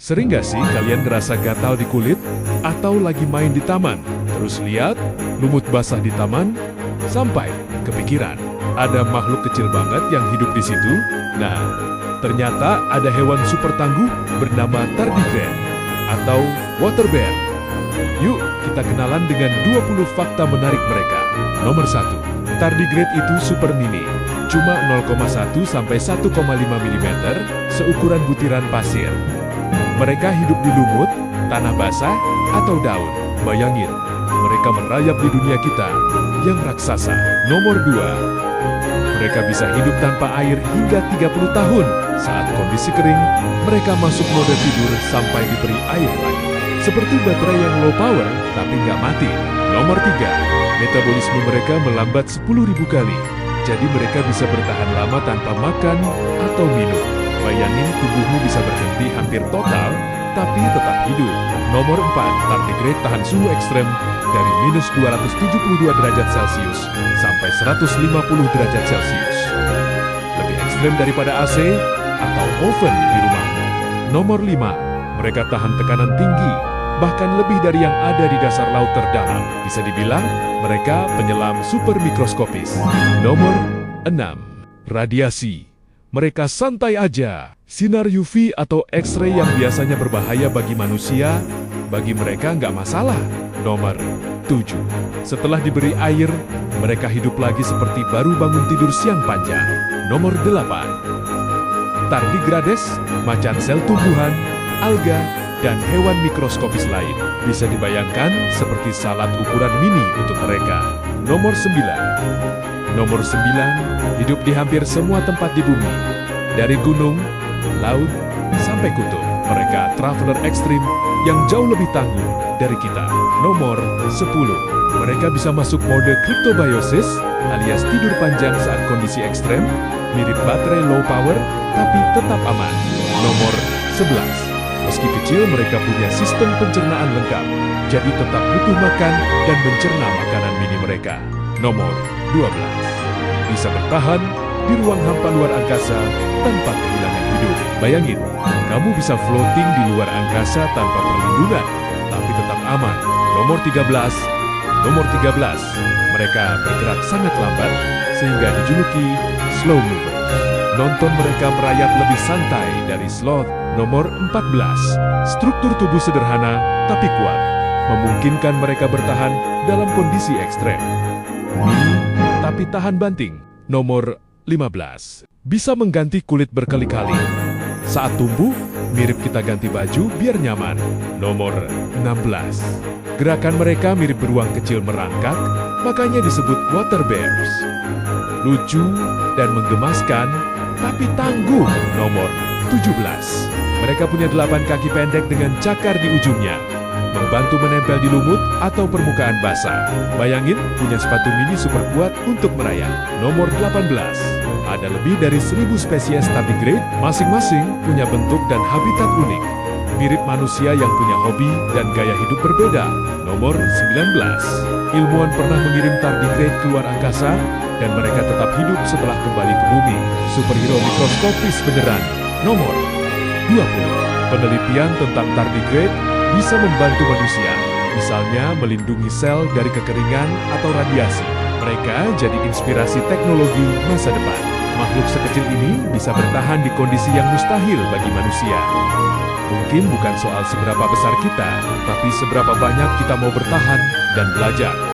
Sering gak sih kalian ngerasa gatal di kulit? Atau lagi main di taman, terus lihat lumut basah di taman? Sampai kepikiran, ada makhluk kecil banget yang hidup di situ? Nah, ternyata ada hewan super tangguh bernama tardigrade atau water bear. Yuk, kita kenalan dengan 20 fakta menarik mereka. Nomor 1, tardigrade itu super mini. Cuma 0,1 sampai 1,5 mm seukuran butiran pasir. Mereka hidup di lumut, tanah basah, atau daun. Bayangin, mereka merayap di dunia kita yang raksasa. Nomor 2, mereka bisa hidup tanpa air hingga 30 tahun. Saat kondisi kering, mereka masuk mode tidur sampai diberi air lagi. Seperti baterai yang low power, tapi nggak mati. Nomor 3, metabolisme mereka melambat 10.000 kali. Jadi mereka bisa bertahan lama tanpa makan atau minum. Bayangin tubuhmu bisa berhenti hampir total, tapi tetap hidup. Nomor 4, tardigrade tahan suhu ekstrem dari minus 272 derajat Celcius sampai 150 derajat Celcius. Lebih ekstrem daripada AC atau oven di rumah. Nomor 5, mereka tahan tekanan tinggi, bahkan lebih dari yang ada di dasar laut terdalam. Bisa dibilang, mereka penyelam super mikroskopis. Nomor 6, radiasi. Mereka santai aja. Sinar UV atau X-ray yang biasanya berbahaya bagi manusia, bagi mereka nggak masalah. Nomor 7, setelah diberi air, mereka hidup lagi seperti baru bangun tidur siang panjang. Nomor 8, tardigrades, macan sel tumbuhan, alga, dan hewan mikroskopis lain. Bisa dibayangkan seperti salad ukuran mini untuk mereka. Nomor 9, hidup di hampir semua tempat di bumi. Dari gunung, laut, sampai kutub. Mereka traveler ekstrim yang jauh lebih tangguh dari kita. Nomor 10, mereka bisa masuk mode cryptobiosis alias tidur panjang saat kondisi ekstrem, mirip baterai low power, tapi tetap aman. Nomor 11, meski kecil mereka punya sistem pencernaan lengkap, jadi tetap butuh makan dan mencerna makanan mini mereka. Nomor 12, bisa bertahan di ruang hampa luar angkasa tanpa kehilangan hidup. Bayangin, kamu bisa floating di luar angkasa tanpa perlindungan, tapi tetap aman. Nomor 13, mereka bergerak sangat lambat, sehingga dijuluki slow mover. Nonton mereka merayap lebih santai dari sloth. Nomor 14, struktur tubuh sederhana tapi kuat, memungkinkan mereka bertahan dalam kondisi ekstrem. Mini, tapi tahan banting. Nomor 15, bisa mengganti kulit berkali-kali. Saat tumbuh, mirip kita ganti baju biar nyaman. Nomor 16, gerakan mereka mirip beruang kecil merangkak, makanya disebut water bears. Lucu dan menggemaskan, tapi tangguh. Nomor 17, mereka punya 8 kaki pendek dengan cakar di ujungnya, membantu menempel di lumut atau permukaan basah. Bayangin punya sepatu mini super kuat untuk merayap. Nomor 18, ada lebih dari 1.000 spesies tardigrade, masing-masing punya bentuk dan habitat unik. Mirip manusia yang punya hobi dan gaya hidup berbeda. Nomor 19, ilmuwan pernah mengirim tardigrade keluar angkasa, dan mereka tetap hidup setelah kembali ke bumi. Superhero mikroskopis beneran. Nomor 20, penelitian tentang tardigrade bisa membantu manusia, misalnya melindungi sel dari kekeringan atau radiasi. Mereka jadi inspirasi teknologi masa depan. Makhluk sekecil ini bisa bertahan di kondisi yang mustahil bagi manusia. Mungkin bukan soal seberapa besar kita, tapi seberapa banyak kita mau bertahan dan belajar.